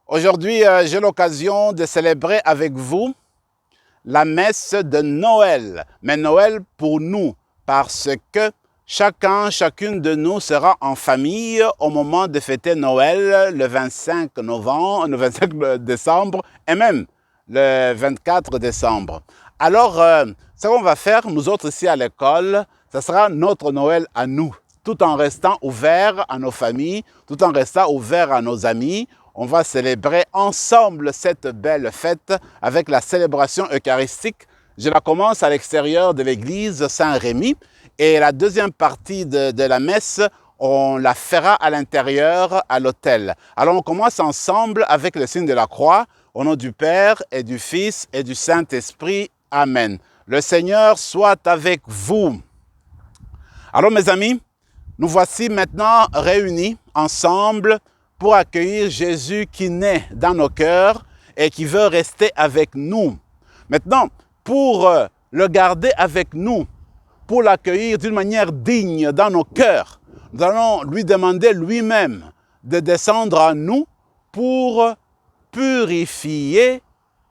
Aujourd'hui, j'ai l'occasion de célébrer avec vous la messe de Noël. Mais Noël pour nous, parce que chacune de nous sera en famille au moment de fêter Noël le 25 novembre, le 25 décembre et même le 24 décembre. Alors, ce qu'on va faire, nous autres ici à l'école, ce sera notre Noël à nous, tout en restant ouvert à nos familles, tout en restant ouvert à nos amis. On va célébrer ensemble cette belle fête avec la célébration eucharistique. Je la commence à l'extérieur de l'église Saint-Rémy et la deuxième partie de la messe, on la fera à l'intérieur, à l'autel. Alors on commence ensemble avec le signe de la croix, au nom du Père et du Fils et du Saint-Esprit. Amen. Le Seigneur soit avec vous. Alors mes amis, nous voici maintenant réunis ensemble pour accueillir Jésus qui naît dans nos cœurs et qui veut rester avec nous. Maintenant, pour le garder avec nous, pour l'accueillir d'une manière digne dans nos cœurs, nous allons lui demander lui-même de descendre à nous pour purifier,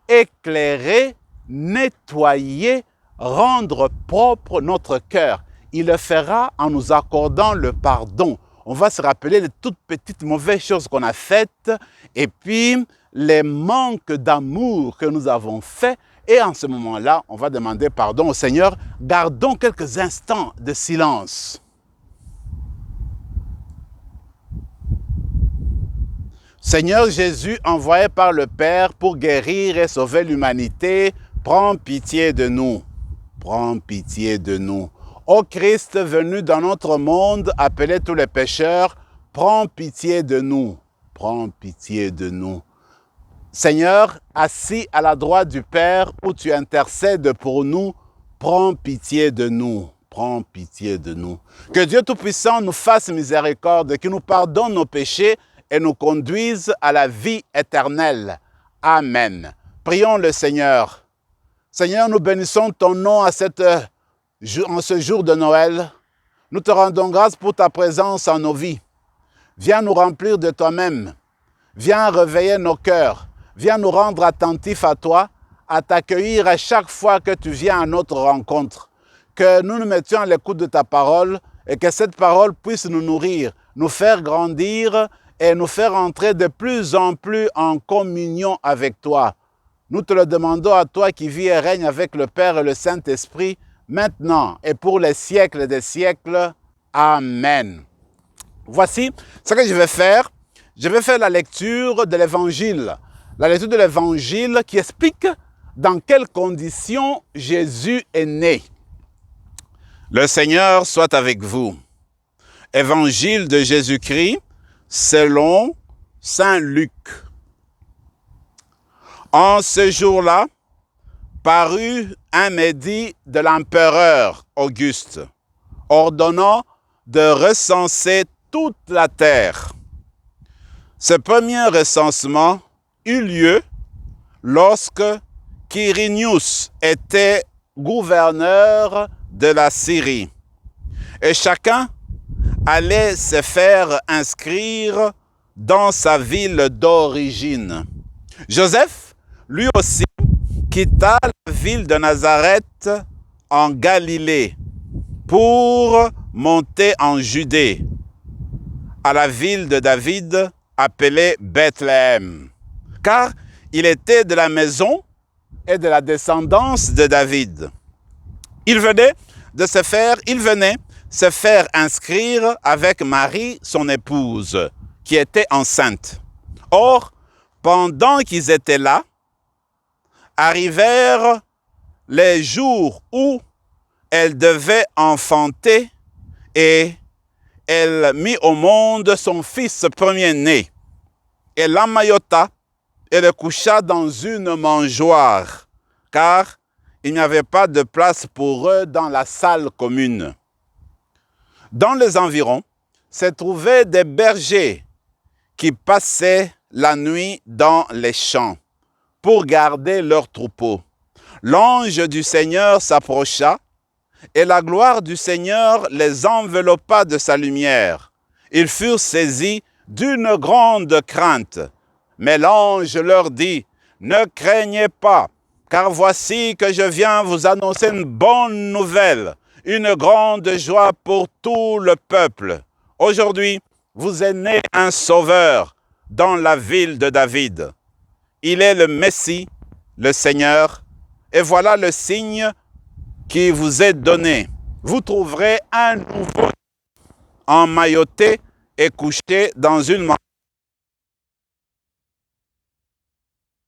éclairer, nettoyer, rendre propre notre cœur. Il le fera en nous accordant le pardon. On va se rappeler de toutes petites mauvaises choses qu'on a faites et puis les manques d'amour que nous avons faits. Et en ce moment-là, on va demander pardon au Seigneur. Gardons quelques instants de silence. Seigneur Jésus, envoyé par le Père pour guérir et sauver l'humanité, prends pitié de nous. Prends pitié de nous. Ô Christ venu dans notre monde, appeler tous les pécheurs, prends pitié de nous. Prends pitié de nous. Seigneur, assis à la droite du Père, où tu intercèdes pour nous, prends pitié de nous. Prends pitié de nous. Que Dieu Tout-Puissant nous fasse miséricorde, qu'il nous pardonne nos péchés et nous conduise à la vie éternelle. Amen. Prions le Seigneur. Seigneur, nous bénissons ton nom en ce jour de Noël. Nous te rendons grâce pour ta présence en nos vies. Viens nous remplir de toi-même. Viens réveiller nos cœurs. Viens nous rendre attentifs à toi, à t'accueillir à chaque fois que tu viens à notre rencontre. Que nous nous mettions à l'écoute de ta parole et que cette parole puisse nous nourrir, nous faire grandir et nous faire entrer de plus en plus en communion avec toi. Nous te le demandons à toi qui vis et règne avec le Père et le Saint-Esprit, maintenant et pour les siècles des siècles. Amen. Voici ce que je vais faire. Je vais faire la lecture de l'Évangile. La lecture de l'Évangile qui explique dans quelles conditions Jésus est né. Le Seigneur soit avec vous. Évangile de Jésus-Christ selon Saint Luc. En ce jour-là, parut un édit de l'empereur Auguste, ordonnant de recenser toute la terre. Ce premier recensement eut lieu lorsque Quirinius était gouverneur de la Syrie. Et chacun allait se faire inscrire dans sa ville d'origine. Joseph, lui aussi, quitta la ville de Nazareth en Galilée pour monter en Judée, à la ville de David appelée Bethléem, car il était de la maison et de la descendance de David. Il venait se faire inscrire avec Marie, son épouse, qui était enceinte. Or, pendant qu'ils étaient là, arrivèrent les jours où elle devait enfanter et elle mit au monde son fils premier-né. Elle l'emmaillota et le coucha dans une mangeoire, car il n'y avait pas de place pour eux dans la salle commune. Dans les environs se trouvaient des bergers qui passaient la nuit dans les champs pour garder leurs troupeaux. L'ange du Seigneur s'approcha et la gloire du Seigneur les enveloppa de sa lumière. Ils furent saisis d'une grande crainte. Mais l'ange leur dit, ne craignez pas, car voici que je viens vous annoncer une bonne nouvelle, une grande joie pour tout le peuple. Aujourd'hui, vous est né un sauveur dans la ville de David. Il est le Messie, le Seigneur, et voilà le signe qui vous est donné. Vous trouverez un nouveau emmailloté et couché dans une mangeoire.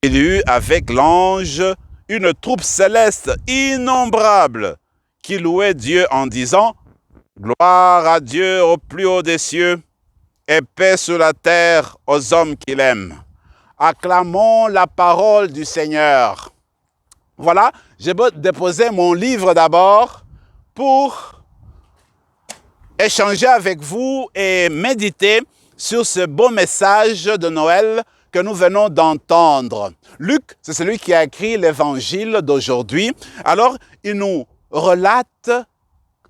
Il y eut avec l'ange une troupe céleste innombrable qui louait Dieu en disant « Gloire à Dieu au plus haut des cieux et paix sur la terre aux hommes qu'il aime. » Acclamons la parole du Seigneur. Voilà, j'ai déposé mon livre d'abord pour échanger avec vous et méditer sur ce beau message de Noël que nous venons d'entendre. Luc, c'est celui qui a écrit l'évangile d'aujourd'hui. Alors, il nous relate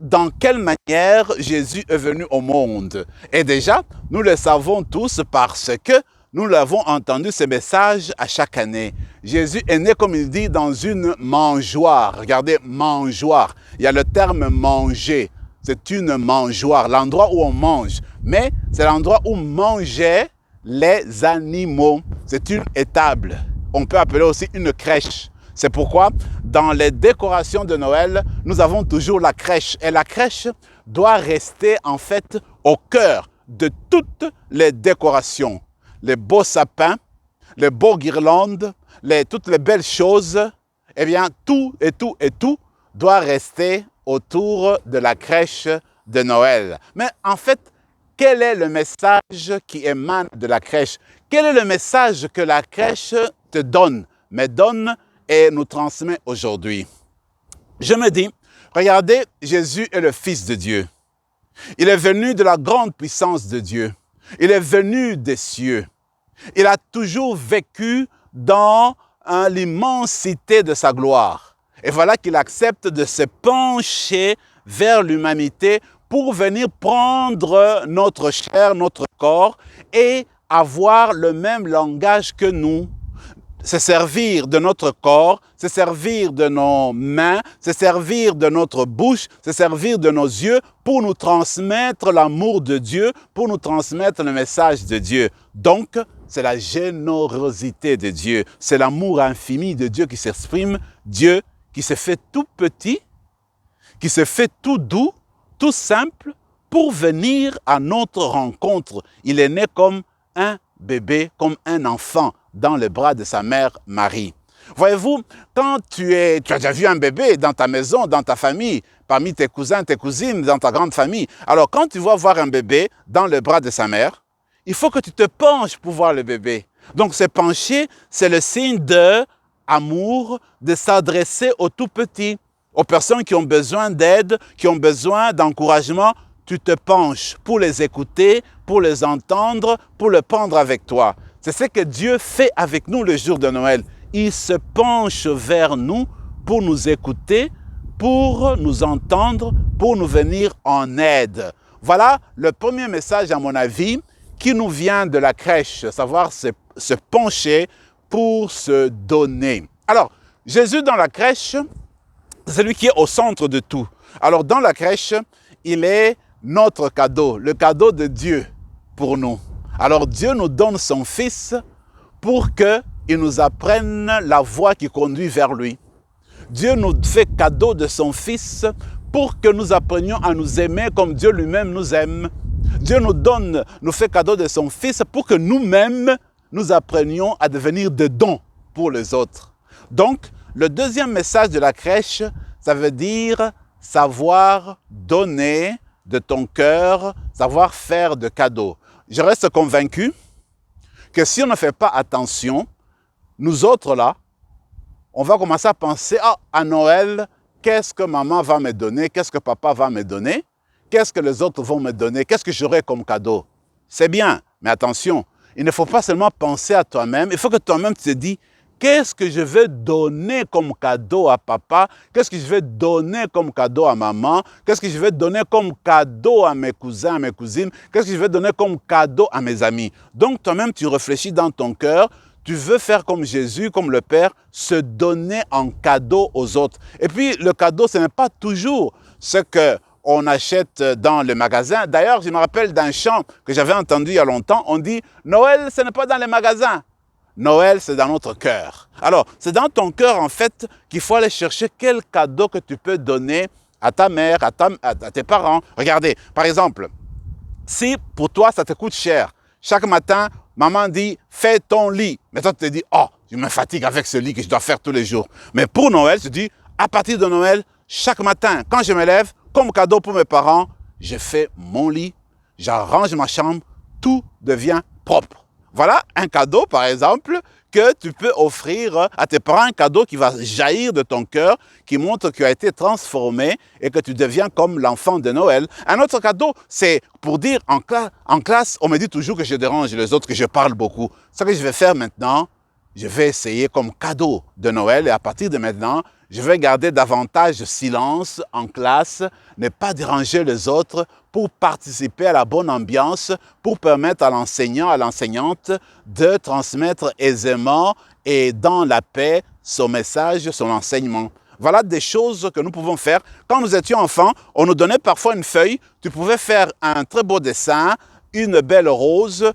dans quelle manière Jésus est venu au monde. Et déjà, nous le savons tous parce que nous l'avons entendu ce message à chaque année. Jésus est né, comme il dit, dans une mangeoire. Regardez, mangeoire. Il y a le terme manger. C'est une mangeoire, l'endroit où on mange. Mais c'est l'endroit où mangeaient les animaux. C'est une étable. On peut appeler aussi une crèche. C'est pourquoi, dans les décorations de Noël, nous avons toujours la crèche. Et la crèche doit rester, en fait, au cœur de toutes les décorations. Les beaux sapins, les beaux guirlandes, toutes les belles choses, eh bien, tout doit rester autour de la crèche de Noël. Mais en fait, quel est le message qui émane de la crèche? Quel est le message que la crèche te donne, me donne et nous transmet aujourd'hui? Je me dis, regardez, Jésus est le Fils de Dieu. Il est venu de la grande puissance de Dieu. Il est venu des cieux. Il a toujours vécu dans l'immensité de sa gloire. Et voilà qu'il accepte de se pencher vers l'humanité pour venir prendre notre chair, notre corps et avoir le même langage que nous. Se servir de notre corps, se servir de nos mains, se servir de notre bouche, se servir de nos yeux pour nous transmettre l'amour de Dieu, pour nous transmettre le message de Dieu. Donc, c'est la générosité de Dieu, c'est l'amour infini de Dieu qui s'exprime, Dieu qui se fait tout petit, qui se fait tout doux, tout simple, pour venir à notre rencontre. Il est né comme un bébé, comme un enfant, dans les bras de sa mère Marie. Voyez-vous, quand tu as déjà vu un bébé dans ta maison, dans ta famille, parmi tes cousins, tes cousines, dans ta grande famille. Alors, quand tu vas voir un bébé dans les bras de sa mère, il faut que tu te penches pour voir le bébé. Donc, se pencher, c'est le signe d'amour, de s'adresser aux tout petits, aux personnes qui ont besoin d'aide, qui ont besoin d'encouragement. Tu te penches pour les écouter, pour les entendre, pour le prendre avec toi. C'est ce que Dieu fait avec nous le jour de Noël. Il se penche vers nous pour nous écouter, pour nous entendre, pour nous venir en aide. Voilà le premier message, à mon avis, qui nous vient de la crèche, savoir se pencher pour se donner. Alors, Jésus dans la crèche, c'est celui qui est au centre de tout. Alors, dans la crèche, il est notre cadeau, le cadeau de Dieu pour nous. Alors Dieu nous donne son Fils pour qu'il nous apprenne la voie qui conduit vers lui. Dieu nous fait cadeau de son Fils pour que nous apprenions à nous aimer comme Dieu lui-même nous aime. Dieu nous fait cadeau de son Fils pour que nous-mêmes nous apprenions à devenir des dons pour les autres. Donc, le deuxième message de la crèche, ça veut dire savoir donner de ton cœur, savoir faire de cadeaux. Je reste convaincu que si on ne fait pas attention, nous autres là, on va commencer à penser, à Noël, qu'est-ce que maman va me donner, qu'est-ce que papa va me donner, qu'est-ce que les autres vont me donner, qu'est-ce que j'aurai comme cadeau. C'est bien, mais attention, il ne faut pas seulement penser à toi-même, il faut que toi-même tu te dis, qu'est-ce que je vais donner comme cadeau à papa? Qu'est-ce que je vais donner comme cadeau à maman? Qu'est-ce que je vais donner comme cadeau à mes cousins, à mes cousines? Qu'est-ce que je vais donner comme cadeau à mes amis? Donc toi-même, tu réfléchis dans ton cœur, tu veux faire comme Jésus, comme le Père, se donner en cadeau aux autres. Et puis, le cadeau, ce n'est pas toujours ce qu'on achète dans le magasin. D'ailleurs, je me rappelle d'un chant que j'avais entendu il y a longtemps. On dit, Noël, ce n'est pas dans les magasins. Noël, c'est dans notre cœur. Alors, c'est dans ton cœur, en fait, qu'il faut aller chercher quel cadeau que tu peux donner à ta mère, à tes parents. Regardez, par exemple, si pour toi, ça te coûte cher, chaque matin, maman dit, fais ton lit. Mais toi, tu te dis, oh, je me fatigue avec ce lit que je dois faire tous les jours. Mais pour Noël, tu dis, à partir de Noël, chaque matin, quand je me lève, comme cadeau pour mes parents, je fais mon lit, j'arrange ma chambre, tout devient propre. Voilà un cadeau, par exemple, que tu peux offrir à tes parents, un cadeau qui va jaillir de ton cœur, qui montre que tu as été transformé et que tu deviens comme l'enfant de Noël. Un autre cadeau, c'est pour dire en classe, on me dit toujours que je dérange les autres, que je parle beaucoup. Ce que je vais faire maintenant, je vais essayer comme cadeau de Noël et à partir de maintenant, je vais garder davantage de silence en classe, ne pas déranger les autres pour participer à la bonne ambiance, pour permettre à l'enseignant, à l'enseignante de transmettre aisément et dans la paix son message, son enseignement. Voilà des choses que nous pouvons faire. Quand nous étions enfants, on nous donnait parfois une feuille, tu pouvais faire un très beau dessin, une belle rose,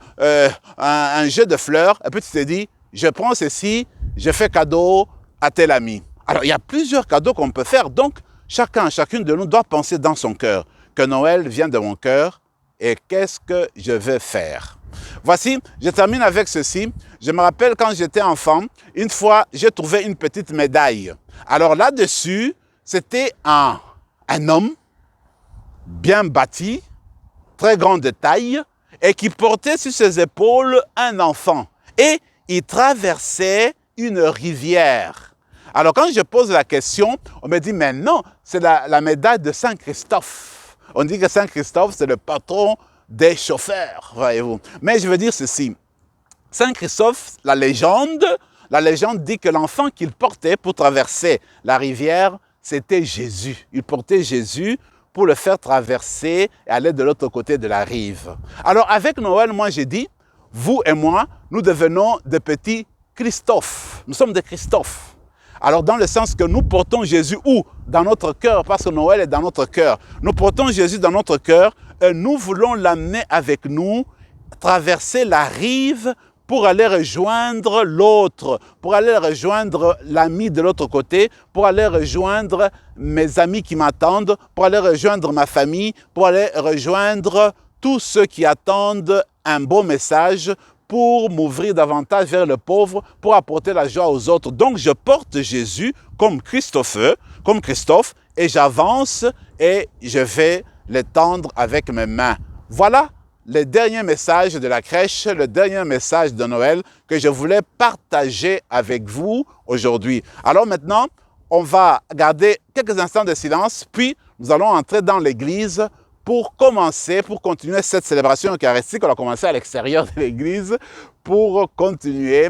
un jet de fleurs, et puis tu te dis, je prends ceci, je fais cadeau à tel ami. Alors, il y a plusieurs cadeaux qu'on peut faire. Donc, chacune de nous doit penser dans son cœur que Noël vient de mon cœur et qu'est-ce que je vais faire. Voici, je termine avec ceci. Je me rappelle quand j'étais enfant, une fois, j'ai trouvé une petite médaille. Alors là-dessus, c'était un homme bien bâti, très grande de taille, et qui portait sur ses épaules un enfant. Et il traversait une rivière. Alors, quand je pose la question, on me dit, mais non, c'est la médaille de Saint-Christophe. On dit que Saint-Christophe, c'est le patron des chauffeurs, voyez-vous. Mais je veux dire ceci. Saint-Christophe, la légende dit que l'enfant qu'il portait pour traverser la rivière, c'était Jésus. Il portait Jésus pour le faire traverser et aller de l'autre côté de la rive. Alors, avec Noël, moi, j'ai dit, vous et moi, nous devenons des petits Christophe. Nous sommes des Christophe. Alors, dans le sens que nous portons Jésus où? Dans notre cœur, parce que Noël est dans notre cœur. Nous portons Jésus dans notre cœur et nous voulons l'amener avec nous, traverser la rive pour aller rejoindre l'autre, pour aller rejoindre l'ami de l'autre côté, pour aller rejoindre mes amis qui m'attendent, pour aller rejoindre ma famille, pour aller rejoindre tous ceux qui attendent un beau message, pour m'ouvrir davantage vers le pauvre, pour apporter la joie aux autres. Donc, je porte Jésus comme Christophe, et j'avance et je vais l'étendre avec mes mains. Voilà le dernier message de la crèche, le dernier message de Noël que je voulais partager avec vous aujourd'hui. Alors maintenant, on va garder quelques instants de silence, puis nous allons entrer dans l'église pour continuer cette célébration eucharistique. On a commencé à l'extérieur de l'église pour continuer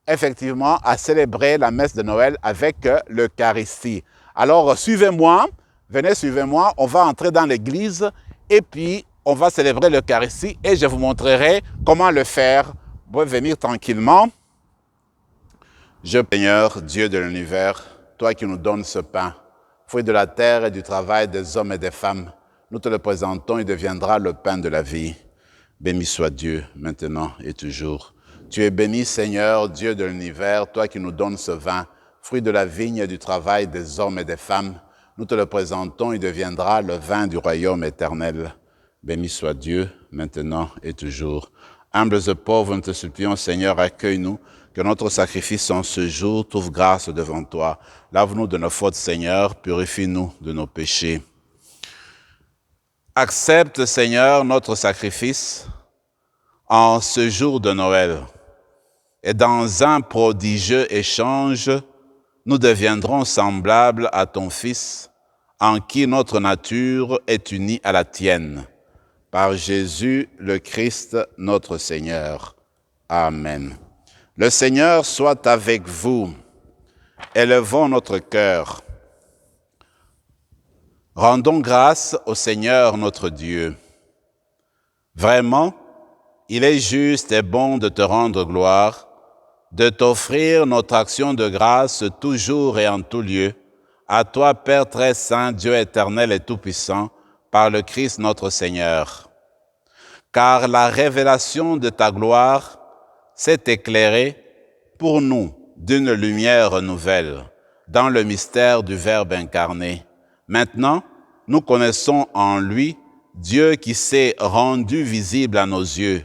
effectivement à célébrer la messe de Noël avec l'Eucharistie. Alors, suivez-moi, venez, suivez-moi, on va entrer dans l'église et puis on va célébrer l'Eucharistie et je vous montrerai comment le faire. Vous pouvez venir tranquillement. Seigneur, Dieu de l'univers, toi qui nous donnes ce pain, fruit de la terre et du travail des hommes et des femmes, nous te le présentons, il deviendra le pain de la vie. Béni soit Dieu, maintenant et toujours. Tu es béni, Seigneur, Dieu de l'univers, toi qui nous donnes ce vin, fruit de la vigne et du travail des hommes et des femmes. Nous te le présentons, il deviendra le vin du royaume éternel. Béni soit Dieu, maintenant et toujours. Humbles et pauvres, nous te supplions, Seigneur, accueille-nous, que notre sacrifice en ce jour trouve grâce devant toi. Lave-nous de nos fautes, Seigneur, purifie-nous de nos péchés. Accepte, Seigneur, notre sacrifice en ce jour de Noël. Et dans un prodigieux échange, nous deviendrons semblables à ton Fils, en qui notre nature est unie à la tienne. Par Jésus le Christ, notre Seigneur. Amen. Le Seigneur soit avec vous. Élevons notre cœur. Rendons grâce au Seigneur notre Dieu. Vraiment, il est juste et bon de te rendre gloire, de t'offrir notre action de grâce toujours et en tout lieu, à toi, Père très saint, Dieu éternel et tout-puissant, par le Christ notre Seigneur. Car la révélation de ta gloire s'est éclairée pour nous d'une lumière nouvelle, dans le mystère du Verbe incarné. Maintenant, nous connaissons en lui Dieu qui s'est rendu visible à nos yeux,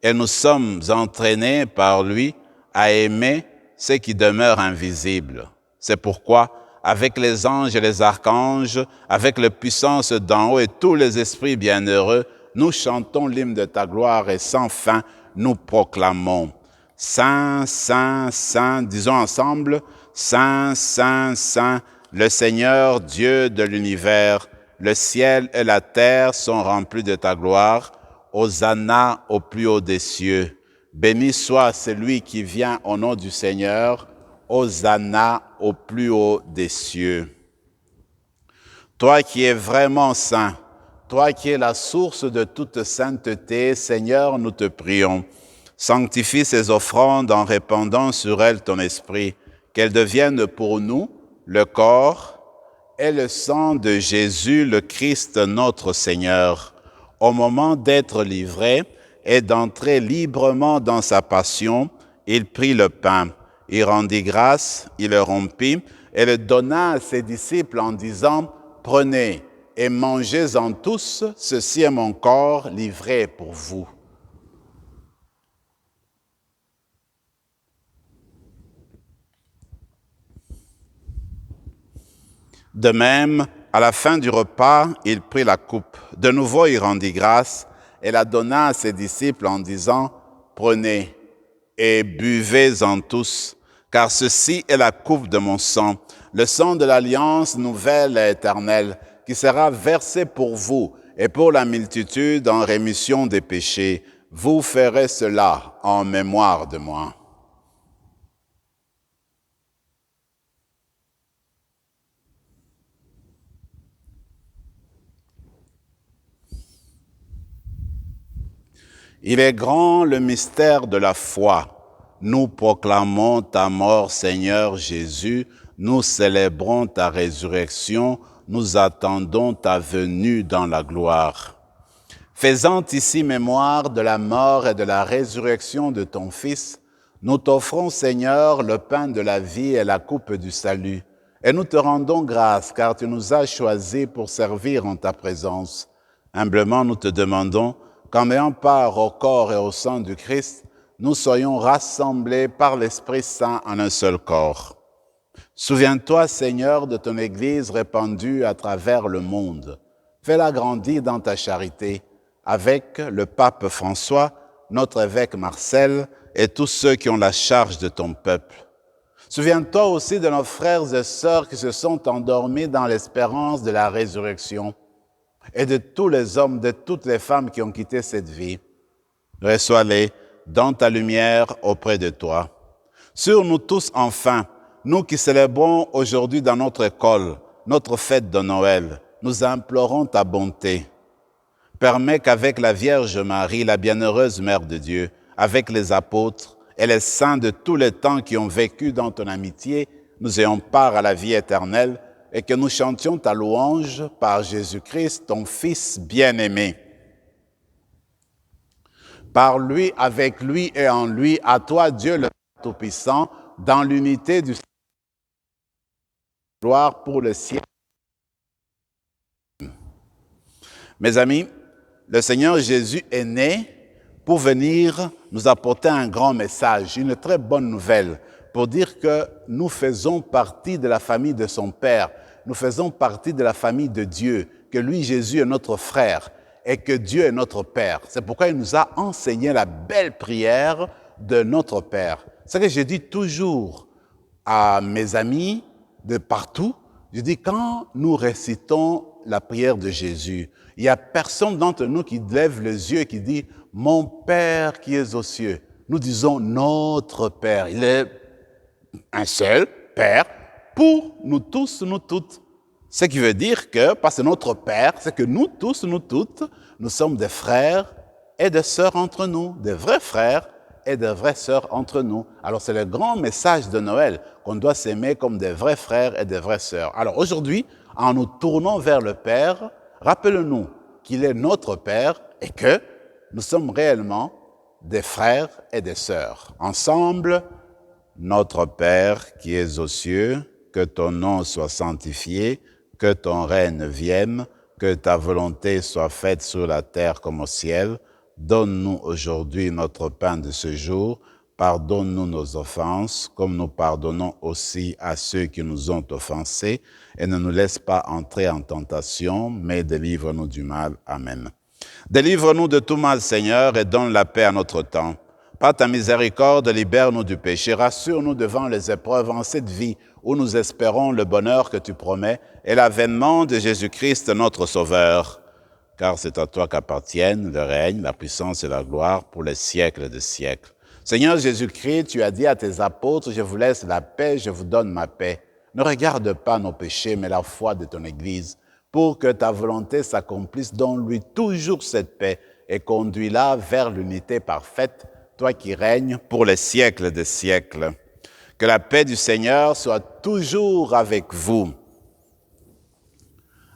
et nous sommes entraînés par lui à aimer ce qui demeure invisible. C'est pourquoi, avec les anges et les archanges, avec la puissance d'en haut et tous les esprits bienheureux, nous chantons l'hymne de ta gloire et sans fin, nous proclamons. Saint, Saint, Saint, disons ensemble, Saint, Saint, Saint, le Seigneur Dieu de l'univers, le ciel et la terre sont remplis de ta gloire. Hosanna au plus haut des cieux. Béni soit celui qui vient au nom du Seigneur. Hosanna au plus haut des cieux. Toi qui es vraiment saint, toi qui es la source de toute sainteté, Seigneur, nous te prions. Sanctifie ces offrandes en répandant sur elles ton esprit, qu'elles deviennent pour nous le corps et le sang de Jésus, le Christ notre Seigneur. Au moment d'être livré et d'entrer librement dans sa passion, il prit le pain, il rendit grâce, il le rompit et le donna à ses disciples en disant « Prenez et mangez-en tous, ceci est mon corps livré pour vous. » De même, à la fin du repas, il prit la coupe. De nouveau, il rendit grâce et la donna à ses disciples en disant « Prenez et buvez-en tous, car ceci est la coupe de mon sang, le sang de l'alliance nouvelle et éternelle, qui sera versé pour vous et pour la multitude en rémission des péchés. Vous ferez cela en mémoire de moi. » Il est grand le mystère de la foi. Nous proclamons ta mort, Seigneur Jésus. Nous célébrons ta résurrection. Nous attendons ta venue dans la gloire. Faisant ici mémoire de la mort et de la résurrection de ton Fils, nous t'offrons, Seigneur, le pain de la vie et la coupe du salut. Et nous te rendons grâce, car tu nous as choisis pour servir en ta présence. Humblement, nous te demandons qu'en ayant part au corps et au sang du Christ, nous soyons rassemblés par l'Esprit Saint en un seul corps. Souviens-toi, Seigneur, de ton Église répandue à travers le monde. Fais-la grandir dans ta charité, avec le pape François, notre évêque Marcel et tous ceux qui ont la charge de ton peuple. Souviens-toi aussi de nos frères et sœurs qui se sont endormis dans l'espérance de la résurrection, et de tous les hommes, de toutes les femmes qui ont quitté cette vie. Reçois-les dans ta lumière auprès de toi. Sur nous tous, enfin, nous qui célébrons aujourd'hui dans notre école, notre fête de Noël, nous implorons ta bonté. Permets qu'avec la Vierge Marie, la bienheureuse Mère de Dieu, avec les apôtres et les saints de tous les temps qui ont vécu dans ton amitié, nous ayons part à la vie éternelle, et que nous chantions ta louange par Jésus-Christ, ton Fils bien-aimé. Par lui, avec lui et en lui, à toi, Dieu le Tout-Puissant, dans l'unité du gloire pour le ciel. Mes amis, le Seigneur Jésus est né pour venir nous apporter un grand message, une très bonne nouvelle, pour dire que nous faisons partie de la famille de son Père. Nous faisons partie de la famille de Dieu, que lui, Jésus, est notre frère et que Dieu est notre Père. C'est pourquoi il nous a enseigné la belle prière de notre Père. C'est ce que je dis toujours à mes amis de partout. Je dis, quand nous récitons la prière de Jésus, il n'y a personne d'entre nous qui lève les yeux et qui dit « Mon Père qui es aux cieux ». nous disons notre Père. Il est un seul Père pour nous tous, nous toutes. Ce qui veut dire que, parce que notre Père, c'est que nous tous, nous toutes, nous sommes des frères et des sœurs entre nous, des vrais frères et des vraies sœurs entre nous. Alors c'est le grand message de Noël, qu'on doit s'aimer comme des vrais frères et des vraies sœurs. Alors aujourd'hui, en nous tournant vers le Père, rappelons-nous qu'il est notre Père et que nous sommes réellement des frères et des sœurs. Ensemble, notre Père qui es aux cieux, que ton nom soit sanctifié, que ton règne vienne, que ta volonté soit faite sur la terre comme au ciel. Donne-nous aujourd'hui notre pain de ce jour. Pardonne-nous nos offenses, comme nous pardonnons aussi à ceux qui nous ont offensés. Et ne nous laisse pas entrer en tentation, mais délivre-nous du mal. Amen. Délivre-nous de tout mal, Seigneur, et donne la paix à notre temps. Par ta miséricorde, libère-nous du péché. Rassure-nous devant les épreuves en cette vie où nous espérons le bonheur que tu promets et l'avènement de Jésus-Christ, notre Sauveur. Car c'est à toi qu'appartiennent le règne, la puissance et la gloire pour les siècles des siècles. Seigneur Jésus-Christ, tu as dit à tes apôtres, je vous laisse la paix, je vous donne ma paix. Ne regarde pas nos péchés, mais la foi de ton Église, pour que ta volonté s'accomplisse. Donne-lui toujours cette paix et conduis-la vers l'unité parfaite, toi qui règnes pour les siècles des siècles. Que la paix du Seigneur soit toujours avec vous.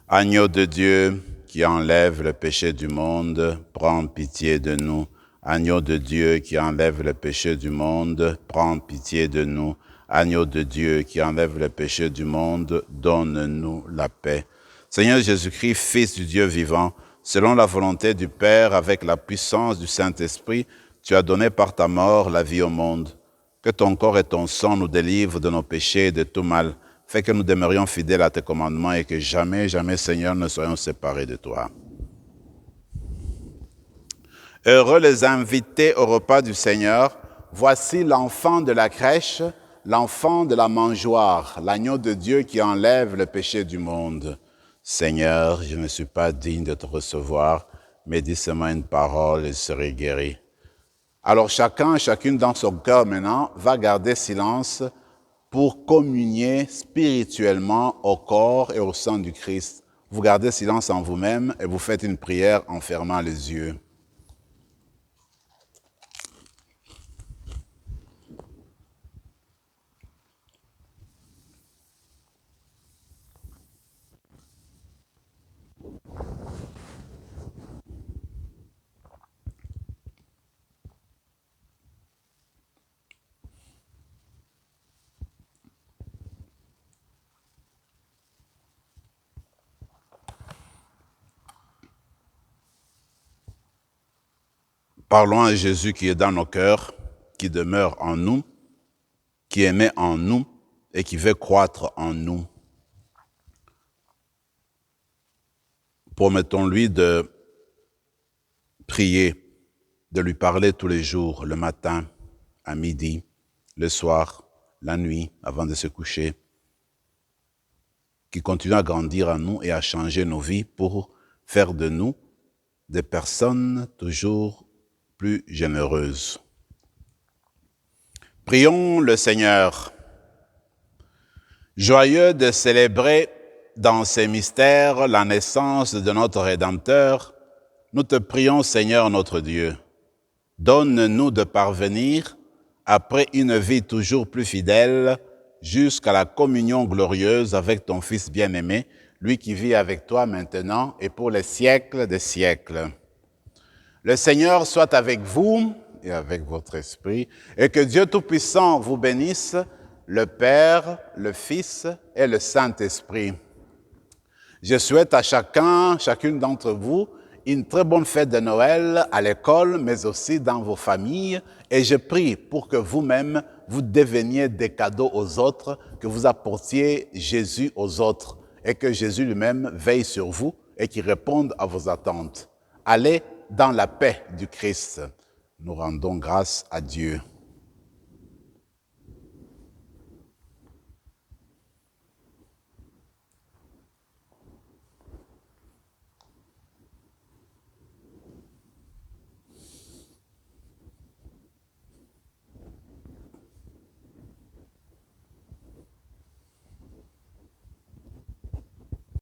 Agneau de Dieu qui enlève le péché du monde, prends pitié de nous. Agneau de Dieu qui enlève le péché du monde, prends pitié de nous. Agneau de Dieu qui enlève le péché du monde, donne-nous la paix. Seigneur Jésus-Christ, Fils du Dieu vivant, selon la volonté du Père, avec la puissance du Saint-Esprit, tu as donné par ta mort la vie au monde. Que ton corps et ton sang nous délivrent de nos péchés et de tout mal. Fais que nous demeurions fidèles à tes commandements et que jamais, jamais, Seigneur, ne soyons séparés de toi. Heureux les invités au repas du Seigneur. Voici l'enfant de la crèche, l'enfant de la mangeoire, l'agneau de Dieu qui enlève le péché du monde. Seigneur, je ne suis pas digne de te recevoir, mais dis seulement une parole et je serai guéri. Alors chacune dans son cœur maintenant, va garder silence pour communier spirituellement au corps et au sang du Christ. Vous gardez silence en vous-même et vous faites une prière en fermant les yeux. Parlons à Jésus qui est dans nos cœurs, qui demeure en nous, qui émet en nous et qui veut croître en nous. Promettons-lui de prier, de lui parler tous les jours, le matin, à midi, le soir, la nuit, avant de se coucher, qui continue à grandir en nous et à changer nos vies pour faire de nous des personnes toujours plus généreuses. Prions le Seigneur. Joyeux de célébrer dans ces mystères la naissance de notre Rédempteur, nous te prions, Seigneur notre Dieu. Donne-nous de parvenir, après une vie toujours plus fidèle, jusqu'à la communion glorieuse avec ton Fils bien-aimé, lui qui vit avec toi maintenant et pour les siècles des siècles. Le Seigneur soit avec vous et avec votre esprit, et que Dieu Tout-Puissant vous bénisse, le Père, le Fils et le Saint-Esprit. Je souhaite à chacune d'entre vous, une très bonne fête de Noël à l'école, mais aussi dans vos familles. Et je prie pour que vous-même, vous deveniez des cadeaux aux autres, que vous apportiez Jésus aux autres, et que Jésus lui-même veille sur vous et qu'il réponde à vos attentes. Allez dans la paix du Christ. Nous rendons grâce à Dieu.